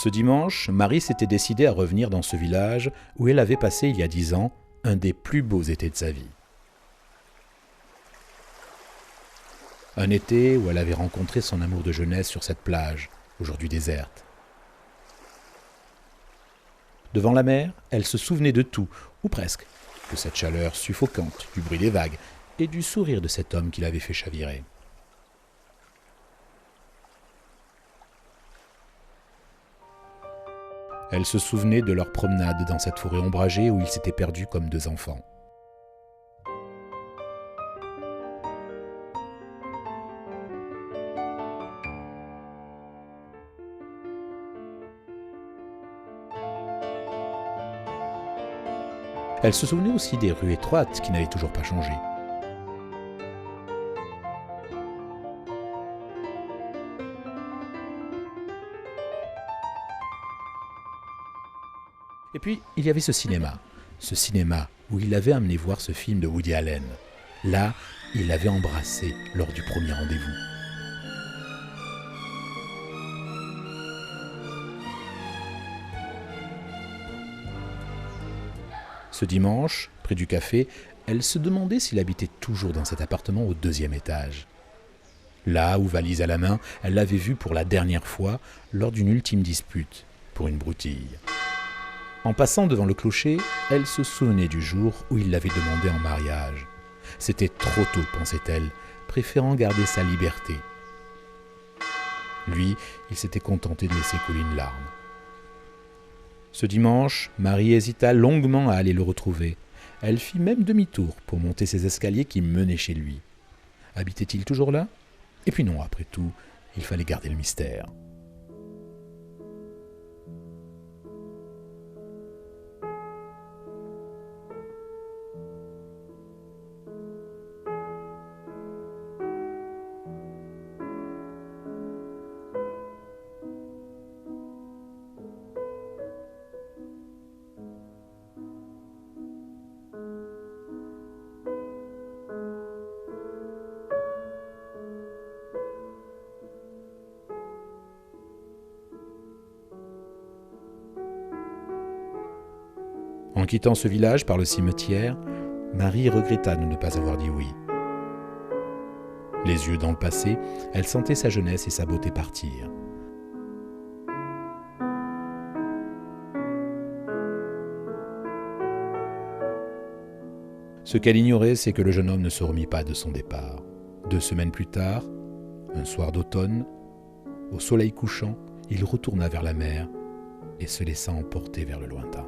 Ce dimanche, Marie s'était décidée à revenir dans ce village où elle avait passé il y a 10 ans un des plus beaux étés de sa vie. Un été où elle avait rencontré son amour de jeunesse sur cette plage, aujourd'hui déserte. Devant la mer, elle se souvenait de tout, ou presque, de cette chaleur suffocante, du bruit des vagues et du sourire de cet homme qui l'avait fait chavirer. Elle se souvenait de leur promenade dans cette forêt ombragée où ils s'étaient perdus comme deux enfants. Elle se souvenait aussi des rues étroites qui n'avaient toujours pas changé. Et puis, il y avait ce cinéma où il l'avait amené voir ce film de Woody Allen. Là, il l'avait embrassé lors du premier rendez-vous. Ce dimanche, près du café, elle se demandait s'il habitait toujours dans cet appartement au 2e étage. Là où, valise à la main, elle l'avait vu pour la dernière fois lors d'une ultime dispute pour une broutille. En passant devant le clocher, elle se souvenait du jour où il l'avait demandé en mariage. C'était trop tôt, pensait-elle, préférant garder sa liberté. Lui, il s'était contenté de laisser couler une larme. Ce dimanche, Marie hésita longuement à aller le retrouver. Elle fit même demi-tour pour monter ces escaliers qui menaient chez lui. Habitait-il toujours là ? Et puis non, après tout, il fallait garder le mystère. En quittant ce village par le cimetière, Marie regretta de ne pas avoir dit oui. Les yeux dans le passé, elle sentait sa jeunesse et sa beauté partir. Ce qu'elle ignorait, c'est que le jeune homme ne se remit pas de son départ. 2 semaines plus tard, un soir d'automne, au soleil couchant, il retourna vers la mer et se laissa emporter vers le lointain.